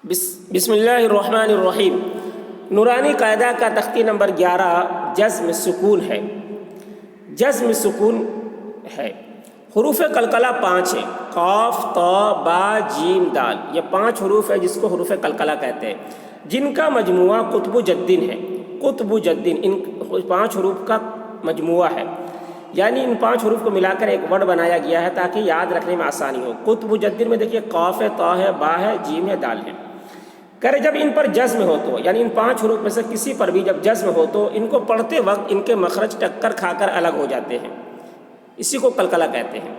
بسم اللہ الرحمن الرحیم۔ نورانی قاعدہ کا تختی نمبر 11 جزم سکون ہے۔ جزم سکون ہے۔ حروف قلقلہ 5 ہیں، قاف، طا، با، جیم، دال۔ یہ 5 حروف ہے جس کو حروف قلقلہ کہتے ہیں، جن کا مجموعہ قطب جدن ہے۔ قطب جدن ان 5 حروف کا مجموعہ ہے، یعنی ان 5 حروف کو ملا کر ایک ورڈ بنایا گیا ہے تاکہ یاد رکھنے میں آسانی ہو۔ قطب جدن میں دیکھیے قاف ہے، طا ہے، با ہے، جیم ہے، دال ہے۔ کرے جب ان پر جزم ہو تو، یعنی ان 5 حروف میں سے کسی پر بھی جب جزم ہو تو ان کو پڑھتے وقت ان کے مخرج ٹکر کھا کر الگ ہو جاتے ہیں، اسی کو قلقلہ کہتے ہیں۔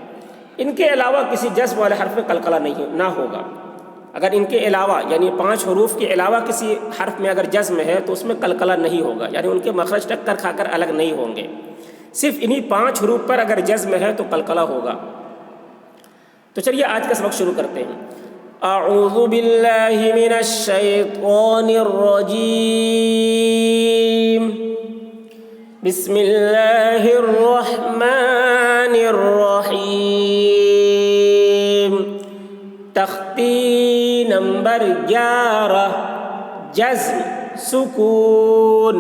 ان کے علاوہ کسی جزم والے حرف میں قلقلہ نہ ہوگا۔ اگر ان کے علاوہ یعنی 5 حروف کے علاوہ کسی حرف میں اگر جزم ہے تو اس میں قلقلہ نہیں ہوگا، یعنی ان کے مخرج ٹکر کھا کر الگ نہیں ہوں گے۔ صرف انہی 5 حروف پر اگر جزم ہے تو قلقلہ ہوگا۔ تو چلیے آج کا سبق شروع کرتے ہیں۔ اعوذ باللہ من الشیطان الرجیم، بسم اللہ الرحمن الرحیم۔ تختی نمبر 11 جزم سکون۔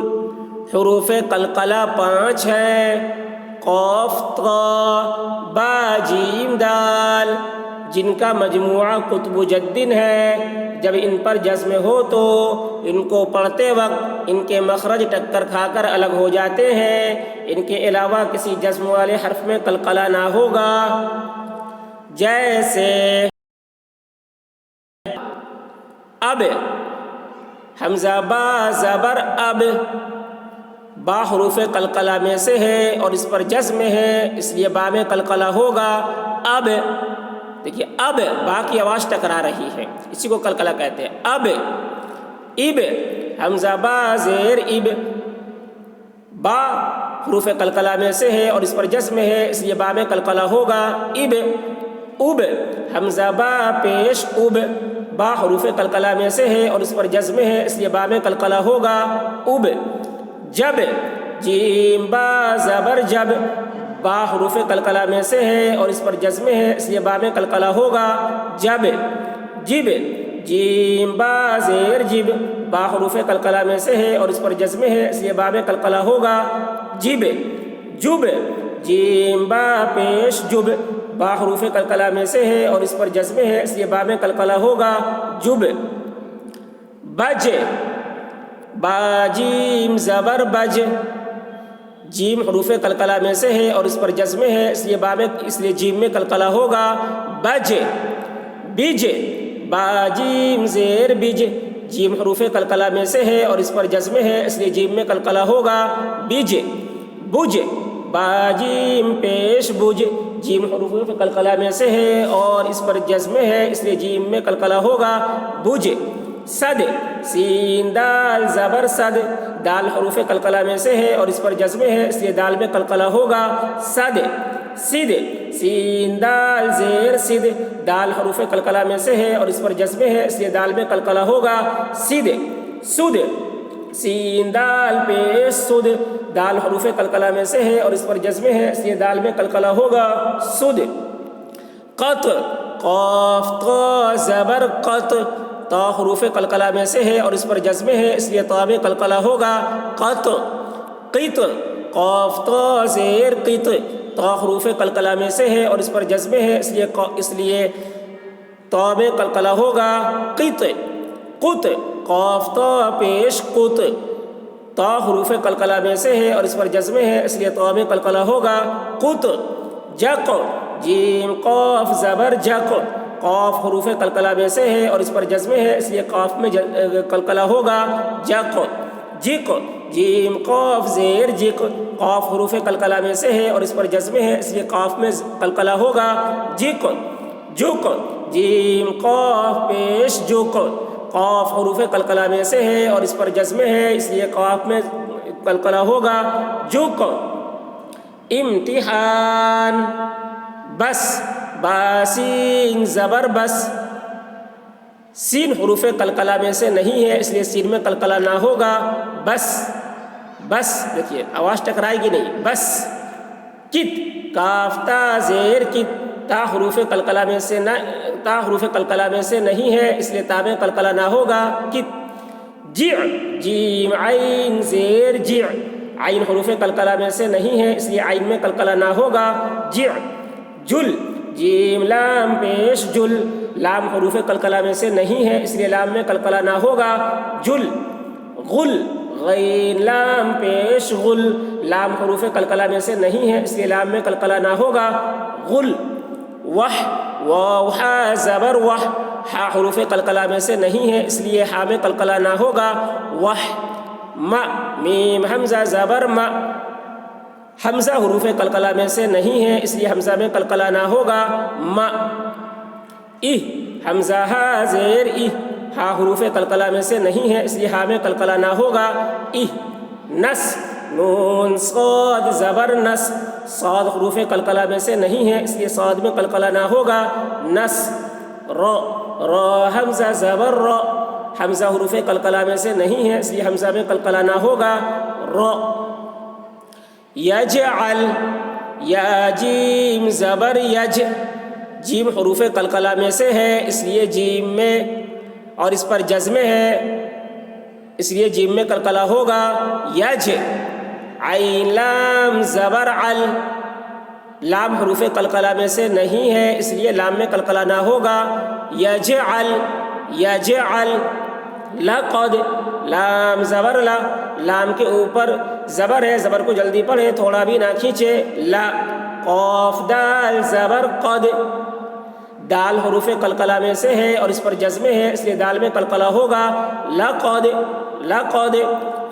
حروف قلقلہ 5 ہیں، قاف، طا، با، جیم، دال، جن کا مجموعہ قطب جدن ہے۔ جب ان پر جزم ہو تو ان کو پڑھتے وقت ان کے مخرج ٹکر کھا کر الگ ہو جاتے ہیں۔ ان کے علاوہ کسی جزم والے حرف میں قلقلہ نہ ہوگا، جیسے اب، حمزہ با زبر اب، با حروف قلقلہ میں سے ہے اور اس پر جزم ہے، اس لیے با میں قلقلہ ہوگا۔ اب دیکھیے، اب با کی آواز ٹکرا رہی ہے، اسی کو قلقلہ کہتے ہیں۔ اب، اب، حمزہ با زیر اب، با حروف قلقلہ میں سے ہے اور اس پر جزم ہے، اس لیے با میں قلقلہ ہوگا۔ اب، اب، حمزہ با پیش اب، با حروف قلقلہ میں سے ہے اور اس پر جزم ہے، اس لیے با میں قلقلہ ہوگا۔ اب، جب، جیم با زبر جب، با حروف قلقلہ میں سے ہے اور اس پر جزم ہے، اس لیے با میں قلقلہ ہوگا۔ جب، جب، جیم با زیر جب، با حروف قلقلہ میں سے ہے اور اس پر جزم ہے، اس لیے با میں قلقلہ ہوگا۔ جب، جب، جیم با پیش جب، با حروف قلقلہ میں سے ہے اور اس پر جزم ہے، اس لیے با میں قلقلہ ہوگا۔ جب، بج، با جیم زبر بج، جیم حروف قلقلہ میں سے ہے اور اس پر جزم ہے، اس لیے جیم میں قلقلہ ہوگا۔ بج، بج، با جیم زیر بج، جیم حروف قلقلہ میں سے ہے اور اس پر جزم ہے، اس لیے جیم میں قلقلہ ہوگا۔ بج، بج، با جیم پیش بج، جیم حروف قلقلہ میں سے ہے اور اس پر جزم ہے، اس لیے جیم میں قلقلہ ہوگا۔ بج، صد، سین دال زبر صد، دال حروف قلقلہ میں سے ہے اور اس پر جزم ہے، اس لیے دال میں قلقلہ ہوگا۔ صد، صد، سین دال زیر صد، دال حروف قلقلہ میں سے ہے اور اس پر جزم ہے، اس لیے دال میں قلقلہ ہوگا۔ صد، سد، سین دال پیش سد، دال حروف قلقلہ میں سے ہے اور اس پر جزم ہے، اس لیے دال میں قلقلہ ہوگا۔ سد، قط، قاف طا زبر قط، طا حروف قلقلہ میں سے ہے اور اس پر جزم ہے، اس لیے طا میں قلقلہ ہوگا۔ قط، قط، قاف طا زیر قط، طا حروف قلقلہ میں سے ہے اور اس پر جزم ہے، اس لیے طا میں قلقلہ ہوگا۔ قط، قط، قاف طا پیش قط، طا حروف قلقلہ میں سے ہے اور اس پر جزم ہے، اس لیے طا میں قلقلہ ہوگا۔ قط، جق، جیم قاف زبر جق، قاف حروف قلقلہ میں سے ہے اور اس پر جزم ہے، اس لیے قاف میں قلقلہ ہوگا۔ جق، جق، جیم قاف زیر جق، قاف حروف قلقلہ میں سے ہے اور اس پر جزم ہے، اس لیے قاف میں قلقلہ ہوگا۔ جق، جق، جیم قاف پیش جق، قاف حروف قلقلہ میں سے ہے اور اس پر جزم ہے، اس لیے قاف میں قلقلہ ہوگا۔ جق، امتحان، بس، باسین زبر بس، سین حروف قلقلہ میں سے نہیں ہے، اس لیے سین میں قلقلہ نہ ہوگا۔ بس، بس، دیکھیے آواز ٹکرائے گی نہیں۔ بس، کت، کاف تا زیر کت، تا حروف قلقلہ میں سے تا حروف قلقلہ میں سے نہیں ہے، اس لیے تا میں قلقلہ نہ ہوگا۔ جع، جیم عین زیر جع، عین حروف قلقلہ میں سے نہیں ہے، اس لیے عین میں قلقلہ نہ ہوگا۔ جع، جل، جیم لام پیش جل، لام حروف قلقلہ میں سے نہیں ہے، اس لیے لام میں قلقلہ نہ ہوگا۔ جل، غل، غین لام پیش غل، لام حروف قلقلہ میں سے نہیں ہے، اس لیے لام میں قلقلہ نہ ہوگا۔ غل، وح، واو ہا زبر وح، ہا حروف قلقلہ میں سے نہیں ہے، اس لیے ہا میں قلقلہ نہ ہوگا۔ وح، ما، میم حمزہ زبر ما، حمزہ حروف قلقلہ میں سے نہیں ہے، اس لیے حمزہ میں قلقلہ نہ ہوگا۔ ما، حمزہ ہا زیر ہا حروف قلقلہ میں سے نہیں ہے، اس لیے ہا میں قلقلہ نہ ہوگا۔ نس، نون صاد زبر نس، صاد حروف قلقلہ میں سے نہیں ہے، اس لیے صاد میں قلقلہ نہ ہوگا۔ نس، را، را حمزہ زبر را، حمزہ حروف قلقلہ میں سے نہیں ہے، اس لیے حمزہ میں قلقلہ نہ ہوگا۔ را، یجعل، یا جیم زبر یج، جیم حروف قلقلہ میں سے ہے، اس لیے جیم میں اور اس پر جزم ہے، اس لیے جیم میں قلقلہ ہوگا۔ یج، عین لام زبر عل، لام حروف قلقلہ میں سے نہیں ہے، اس لیے لام میں قلقلہ نہ ہوگا۔ یجعل، یجعل، لقد، لام زبر لا، لام کے اوپر زبر ہے، زبر کو جلدی پڑھیں، تھوڑا بھی نہ کھینچے۔ لا، قاف دال زبر قد، دال حروف قلقلہ میں سے ہے اور اس پر جزم ہے، اس لیے دال میں قلقلہ ہوگا۔ لقد، لقد،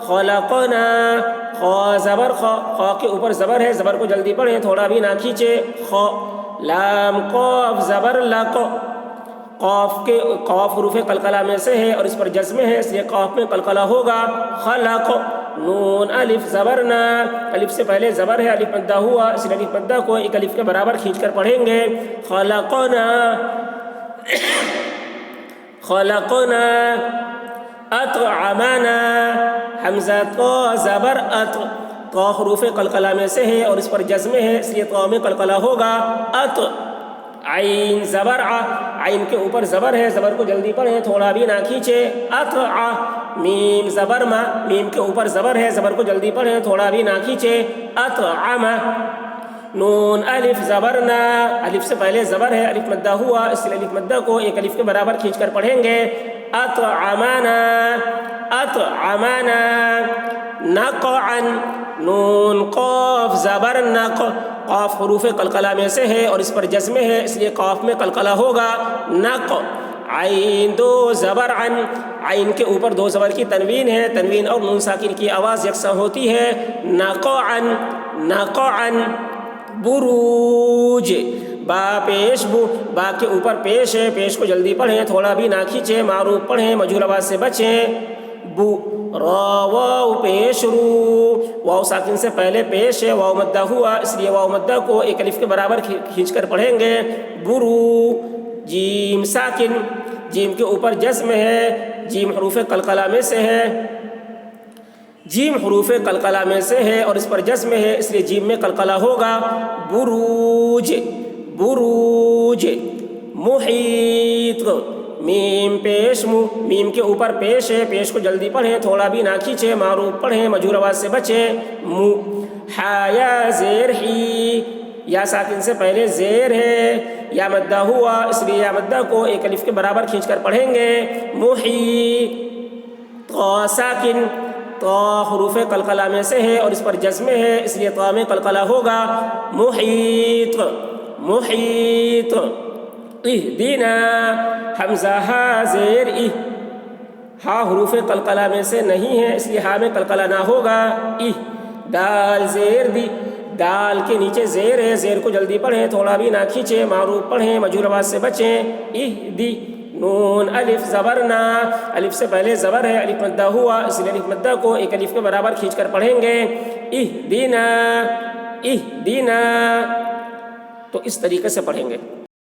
خلقنا، خا زبر خا، خا کے اوپر زبر ہے، زبر کو جلدی پڑھیں، تھوڑا بھی نہ کھینچے۔ خا، لام قاف زبر لق، قاف کے قاف حروف قلقلہ میں سے ہے اور اس پر جزم ہے، اس لیے قاف میں قلقلہ ہوگا۔ خلق، نون الف زبر نا، الف سے پہلے زبر ہے، الف مدہ ہوا، اس لیے الف مدہ کو ایک الف کے برابر کھینچ کر پڑھیں گے۔ خلقنا، خلقنا، اطعمنا، حمزہ تو زبر ات، تو حروف قلقلہ میں سے ہے اور اس پر جزم ہے، اس لیے تو میں قلقلہ ہوگا۔ ات، عین زبر ع، عین کے اوپر زبر ہے، زبر کو جلدی پڑھیں، تھوڑا بھی نہ کھینچے۔ اطع، میم زبر ما، میم کے اوپر زبر ہے، زبر کو جلدی پڑھیں، تھوڑا بھی نہ کھینچے۔ اطعم، نون الف زبر نا، الف سے پہلے زبر ہے، الف مدہ ہوا، اس لیے الف مدہ کو ایک الف کے برابر کھینچ کر پڑھیں گے۔ اطعمنا، اطعمنا، نقعا، نون قاف زبر نق، قاف حروف قلقلہ میں سے ہے اور اس پر جزم ہے، اس لیے قاف میں قلقلہ ہوگا۔ نق، عین دو زبر عن، عین کے اوپر دو زبر کی تنوین ہے، تنوین اور نون ساکن کی آواز یکساں ہوتی ہے۔ نقعا، نقعا، بروج، با پیش بو، با کے اوپر پیش ہے، پیش کو جلدی پڑھیں، تھوڑا بھی نہ کھینچیں، معروف پڑھیں، مجہول آواز سے بچیں۔ بو، را واو پیش رو، واو ساکن سے پہلے پیش ہے، واو مدہ ہوا، اس لیے واو مدہ کو ایک الف کے برابر کھینچ کر پڑھیں گے۔ برو، جیم ساکن، جیم کے اوپر جزم ہے، جیم حروف قلقلہ میں سے ہے، جیم حروف قلقلہ میں سے ہے اور اس پر جزم ہے، اس لیے جیم میں قلقلہ ہوگا۔ بروج، بروج، محیط، میم پیش مو، میم کے اوپر پیش ہے، پیش کو جلدی پڑھیں، تھوڑا بھی نہ کھینچیں، معروف پڑھیں، مجہور آواز سے بچیں۔ مو، حایا زیر ہی، یا ساکن سے پہلے زیر ہے، یا مدہ ہوا، اس لیے یا مدہ کو ایک الف کے برابر کھینچ کر پڑھیں گے۔ محی، طا ساکن، طا حروف قلقلہ میں سے ہے اور اس پر جزم ہے، اس لیے طا میں قلقلہ ہوگا۔ محیط، محیط، اہدنا، حمزہ ہا زیر ای، ہا حروف قلقلہ میں سے نہیں ہے، اس لیے ہا میں قلقلہ نہ ہوگا۔ دال زیر دی، دال کے نیچے زیر ہے، زیر کو جلدی پڑھیں، تھوڑا بھی نہ کھینچیں، معروف پڑھیں، مجہول آواز سے بچیں۔ اہدی، نون الف زبر نا، الف سے پہلے زبر ہے، الف مدہ ہوا، اس لیے الف مدہ کو ایک الف کے برابر کھینچ کر پڑھیں گے۔ اہدنا، اہدنا، تو اس طریقے سے پڑھیں گے۔